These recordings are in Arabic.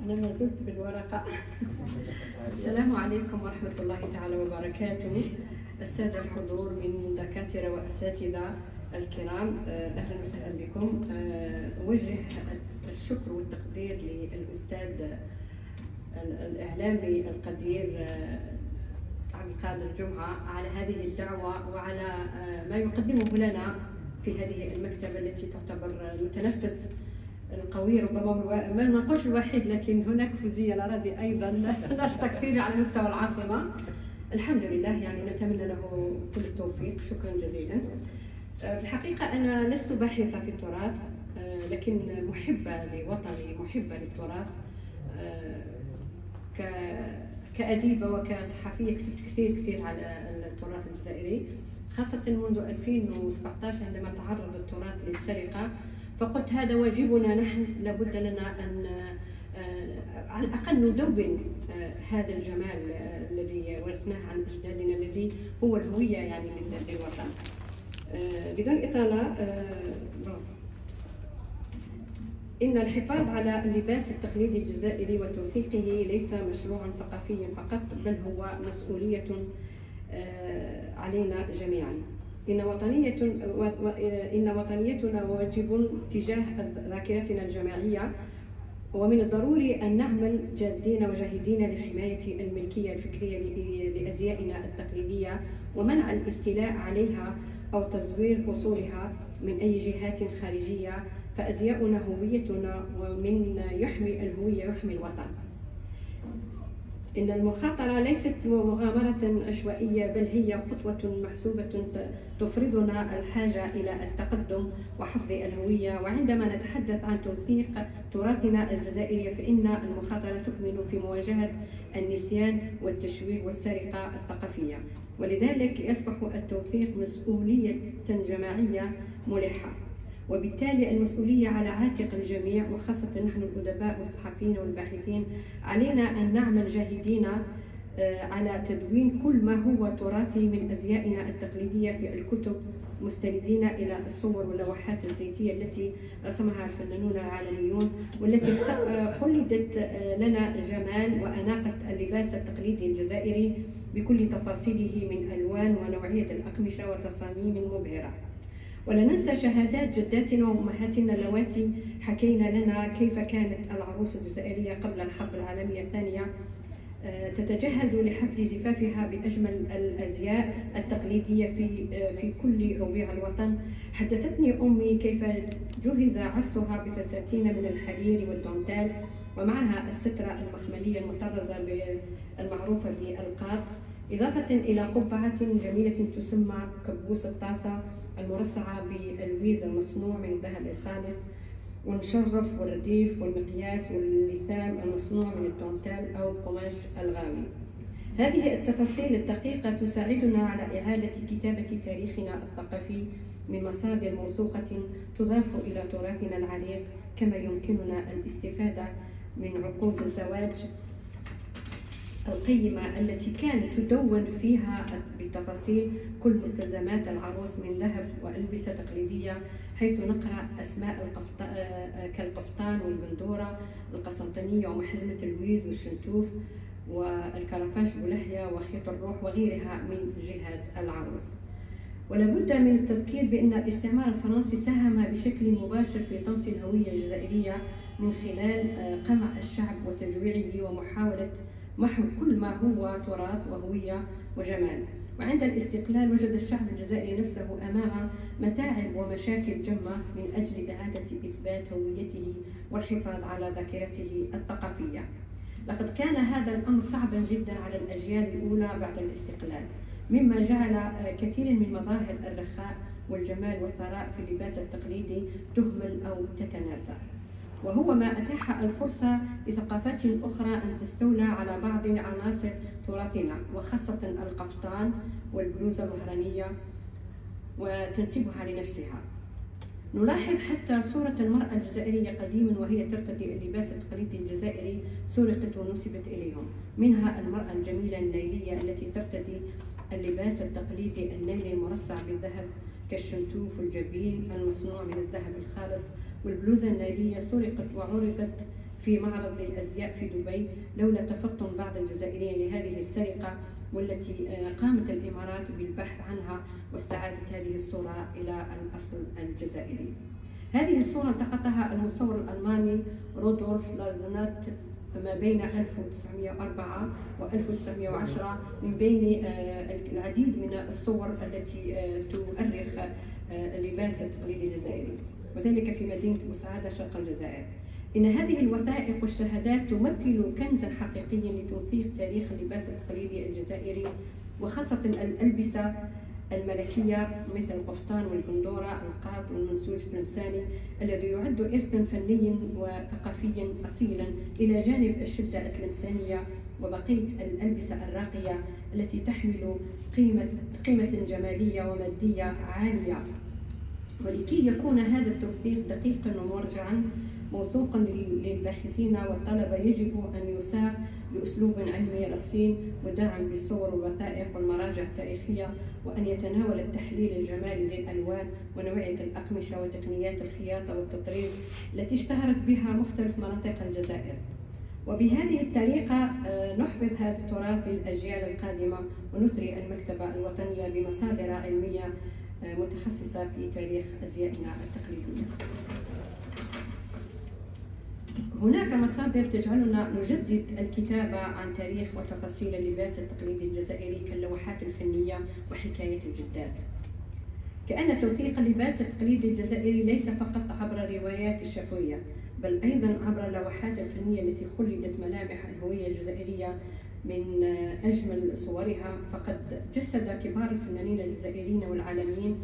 أنا ما زلت بالورقة. السلام عليكم ورحمة الله تعالى وبركاته. السادة الحضور من دكاترة وأساتذة الكرام، أهلا وسهلا بكم. أوجه الشكر والتقدير للأستاذ الإعلامي القدير عبد القادر جمعة على هذه الدعوة وعلى ما يقدمه لنا في هذه المكتبة التي تعتبر المتنفس القوي، ربما ما نقولش الوحيد، لكن هناك فوزية الأراضي أيضا نشطة كثير على مستوى العاصمة. الحمد لله، يعني نتمنى له كل التوفيق. شكرا جزيلا. في الحقيقة أنا لست باحثة في التراث، لكن محبة لوطني، محبة للتراث. كأديبة وكصحفية كتبت كثير على التراث الجزائري، خاصة منذ 2017 عندما تعرض التراث للسرقة، فقلت هذا واجبنا نحن، لابد لنا أن على الأقل ندون هذا الجمال الذي ورثناه عن أجدادنا، الذي هو الهوية يعني للوطن. بدون إطالة، إن الحفاظ على اللباس التقليدي الجزائري وتوثيقه ليس مشروعا ثقافيا فقط، بل هو مسؤولية علينا جميعا. إن وطنيتنا واجب تجاه ذاكرتنا الجماعية، ومن الضروري أن نعمل جادين وجاهدين لحماية الملكية الفكرية لأزيائنا التقليدية ومنع الاستيلاء عليها أو تزوير أصولها من أي جهات خارجية، فأزياؤنا هويتنا، ومن يحمي الهوية يحمي الوطن. إن المخاطرة ليست مغامرة عشوائية، بل هي خطوة محسوبة تفرضنا الحاجة إلى التقدم وحفظ الهوية. وعندما نتحدث عن توثيق تراثنا الجزائري، فإن المخاطرة تكمن في مواجهة النسيان والتشويه والسرقة الثقافية، ولذلك يصبح التوثيق مسؤولية جماعية ملحة، وبالتالي المسؤولية على عاتق الجميع، وخاصة نحن الأدباء والصحفيين والباحثين. علينا أن نعمل جاهدين على تدوين كل ما هو تراثي من أزيائنا التقليدية في الكتب، مستندين إلى الصور واللوحات الزيتية التي رسمها الفنانون العالميون، والتي خلدت لنا جمال وأناقة اللباس التقليدي الجزائري بكل تفاصيله من ألوان ونوعية الأقمشة وتصاميم مبهرة. ولا ننسى شهادات جداتنا وأمهاتنا اللواتي حكينا لنا كيف كانت العروس الجزائرية قبل الحرب العالمية الثانية تتجهز لحفل زفافها بأجمل الأزياء التقليدية في كل ربيع الوطن. حدثتني أمي كيف جهز عرسها بفساتين من الحرير والدونتال، ومعها السترة المخملية المطرزة المعروفة بالقاط، إضافة إلى قبعة جميلة تسمى كبوس الطاسة المرصعة بالويز المصنوع من الذهب الخالص، والمشرف والرديف والمقياس واللثام المصنوع من التونتال أو قماش الغاوي. هذه التفاصيل الدقيقة تساعدنا على إعادة كتابة تاريخنا الثقافي من مصادر موثوقة تضاف إلى تراثنا العريق، كما يمكننا الاستفادة من عقود الزواج القيمة التي كانت تدون فيها بتفاصيل كل مستلزمات العروس من ذهب وألبسة تقليدية، حيث نقرأ أسماء كالقفطان والبندورة القسنطينية ومحزمة الويز والشنتوف والكرفاش بلحية وخيط الروح وغيرها من جهاز العروس. ولا بد من التذكير بأن الاستعمار الفرنسي ساهم بشكل مباشر في طمس الهوية الجزائرية من خلال قمع الشعب وتجويعه ومحاولة محو كل ما هو تراث وهوية وجمال. وعند الاستقلال وجد الشعب الجزائري نفسه أمام متاعب ومشاكل جمة من أجل إعادة إثبات هويته والحفاظ على ذاكرته الثقافية. لقد كان هذا الأمر صعبا جدا على الأجيال الأولى بعد الاستقلال، مما جعل كثير من مظاهر الرخاء والجمال والثراء في اللباس التقليدي تهمل أو تتناسى، وهو ما أتاح الفرصة لثقافات أخرى أن تستولى على بعض عناصر تراثنا، وخاصة القفطان والبلوزة الوهرانية وتنسبها لنفسها. نلاحظ حتى صورة المرأة الجزائرية قديما وهي ترتدي اللباس التقليدي الجزائري سرقت ونسبت إليهم، منها المرأة الجميلة النيلية التي ترتدي اللباس التقليدي النيلي المرصع بالذهب كالشنتوف والجبين المصنوع من الذهب الخالص، والبلوزة النيلية سرقت وعرضت في معرض الأزياء في دبي لولا تفطن بعض الجزائريين لهذه السرقة، والتي قامت الإمارات بالبحث عنها واستعادت هذه الصورة إلى الأصل الجزائري. هذه الصورة التقطها المصور الألماني رودولف لازنات ما بين 1904 و 1910 من بين العديد من الصور التي تؤرخ اللباس التقليدي الجزائري، وذلك في مدينة بوسعادة شرق الجزائر. إن هذه الوثائق والشهادات تمثل كنزا حقيقيا لتوثيق تاريخ اللباس التقليدي الجزائري، وخاصة الألبسة الملكية مثل القفطان والقندورة القاط والمنسوج التمثالي، الذي يعد إرثا فنيا وثقافيا أصيلا إلى جانب الشدة التلمسانية وبقية الألبسة الراقية التي تحمل قيمة جمالية ومادية عالية. ولكي يكون هذا التوثيق دقيقا ومرجعا موثوقا للباحثين والطلبة، يجب أن يسار بأسلوب علمي رصين مدعم بالصور والوثائق والمراجع التاريخية، وأن يتناول التحليل الجمالي للألوان ونوعية الأقمشة وتقنيات الخياطة والتطريز التي اشتهرت بها مختلف مناطق الجزائر. وبهذه الطريقة نحفظ هذا التراث للأجيال القادمة ونثري المكتبة الوطنية بمصادر علمية متخصصة في تاريخ أزيائنا التقليدية. هناك مصادر تجعلنا نجدد الكتابة عن تاريخ وتفاصيل اللباس التقليدي الجزائري كاللوحات الفنية وحكاية الجدات. كأن توثيق اللباس التقليدي الجزائري ليس فقط عبر الروايات الشفوية، بل أيضا عبر اللوحات الفنية التي خلدت ملامح الهوية الجزائرية من أجمل صورها. فقد جسد كبار الفنانين الجزائريين والعالميين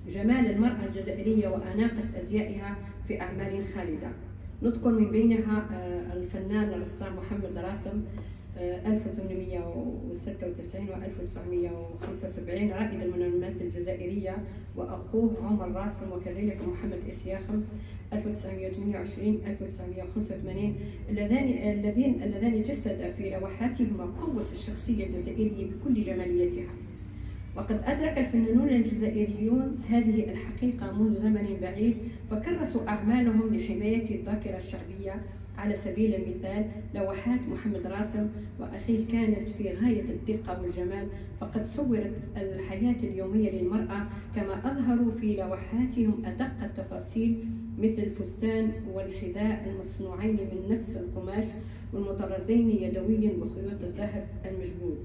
جمال المرأة الجزائرية وأناقة أزيائها في أعمال خالدة. نذكر من بينها الفنان الرسام محمد راسم 1896 و 1975 رائد المنمات الجزائرية، وأخوه عمر راسم، وكذلك محمد إسياخم 1928 1985 اللذان جسد في لوحاتهما قوة الشخصية الجزائرية بكل جماليتها. وقد أدرك الفنانون الجزائريون هذه الحقيقة منذ زمن بعيد، فكرسوا أعمالهم لحماية الذاكرة الشعبية. على سبيل المثال لوحات محمد راسم وأخيه كانت في غاية الدقة والجمال، فقد صورت الحياة اليومية للمرأة، كما أظهروا في لوحاتهم أدق التفاصيل مثل الفستان والحذاء المصنوعين من نفس القماش والمطرزين يدويا بخيوط الذهب المجبود،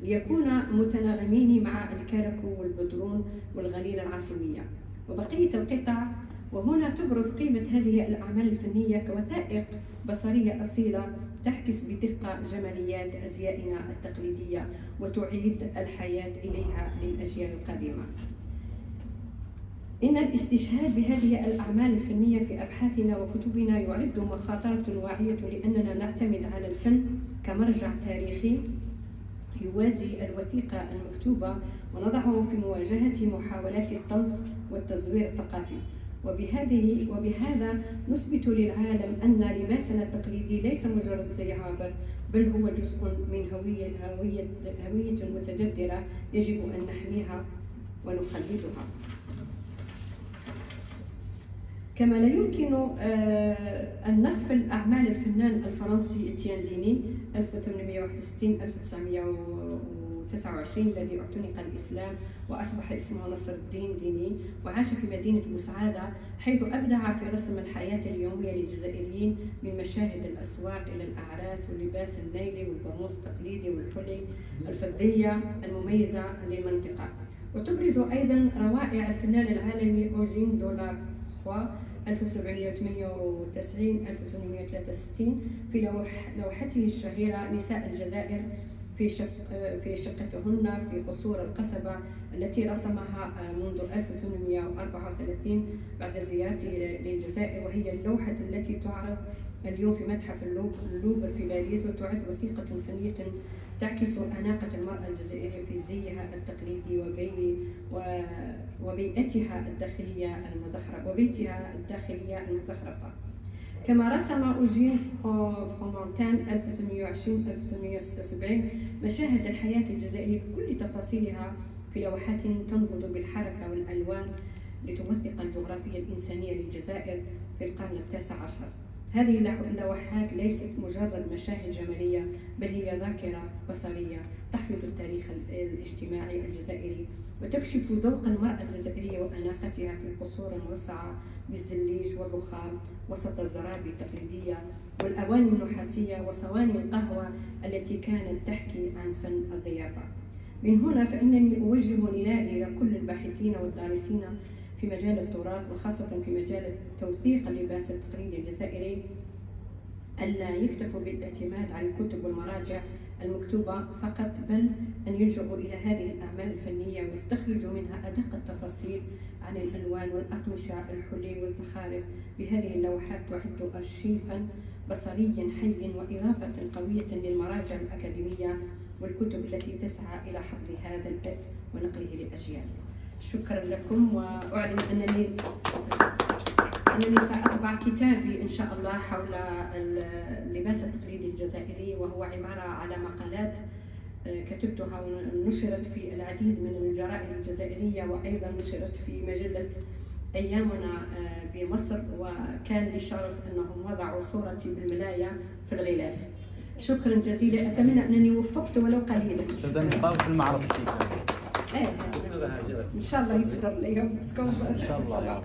ليكونا متناغمين مع الكركو والبدرون والغليلة العسوية وبقية القطع. وهنا تبرز قيمة هذه الأعمال الفنية كوثائق بصرية أصيلة تحكس بدقة جماليات أزيائنا التقليدية وتعيد الحياة إليها للأجيال القادمة. إن الاستشهاد بهذه الأعمال الفنية في أبحاثنا وكتبنا يعد مخاطرة واعية، لأننا نعتمد على الفن كمرجع تاريخي يوازي الوثيقة المكتوبة، ونضعه في مواجهة محاولات الطمس والتزوير الثقافي. وبهذا نثبت للعالم أن لباسنا التقليدي ليس مجرد زي عابر، بل هو جزء من هوية متجذرة يجب أن نحميها ونخلدها. كما لا يمكن أن نغفل أعمال الفنان الفرنسي إتيان ديني 1861 1929 الذي اعتنق الإسلام وأصبح اسمه نصر الدين ديني، وعاش في مدينة بوسعادة، حيث أبدع في رسم الحياة اليومية للجزائريين من مشاهد الأسواق إلى الأعراس واللباس الليلي والبرنوس التقليدي والحلي الفضية المميزة للمنطقة. وتبرز أيضا روائع الفنان العالمي أوجين دولاكخوا 1798 1863 في لوحته الشهيرة نساء الجزائر في شقتهن في قصور القصبة، التي رسمها منذ 1834 بعد زيارته للجزائر، وهي اللوحة التي تعرض اليوم في متحف اللوفر في باريس، وتعد وثيقة فنية تعكس أناقة المرأة الجزائرية في زيها التقليدي وبيئتها الداخلية المزخرفة. كما رسم أوجين فرومونتان 1820-1876 مشاهد الحياة الجزائرية بكل تفاصيلها في لوحات تنبض بالحركة والألوان لتوثق الجغرافيا الإنسانية للجزائر في القرن التاسع عشر. هذه اللوحات ليست مجرد مشاهد جمالية، بل هي ذاكرة بصرية تحفظ التاريخ الاجتماعي الجزائري وتكشف ذوق المرأة الجزائرية وأناقتها في القصور الموسعة بالزليج والرخام وسط الزرابي التقليدية والأواني النحاسية وصواني القهوة التي كانت تحكي عن فن الضيافة. من هنا فإنني أوجه ندائي إلى كل الباحثين والدارسين في مجال التراث وخاصة في مجال توثيق اللباس التقليدي الجزائري ألا يكتفوا بالاعتماد على الكتب والمراجع المكتوبة فقط، بل أن يلجؤوا إلى هذه الأعمال الفنية ويستخرجوا منها أدق التفاصيل عن الألوان والأقمشة الحلي والزخارف. بهذه اللوحات تعد أرشيفا بصريا حيا وإضافة قوية للمراجع الأكاديمية والكتب التي تسعى إلى حفظ هذا الإرث ونقله للأجيال. شكرا لكم، وأعلن أنني سأطبع كتابي إن شاء الله حول اللباس التقليدي الجزائري، وهو عبارة على مقالات كتبتها ونشرت في العديد من الجرائد الجزائرية، وأيضا نشرت في مجلة أيامنا بمصر، وكان لي شرف أنهم وضعوا صورتي بالملاية في الغلاف. شكرا جزيلا، أتمنى أنني وفقت ولو قليلا. نبقاو في المعرض إن شاء الله يصدر لي. إن شاء الله.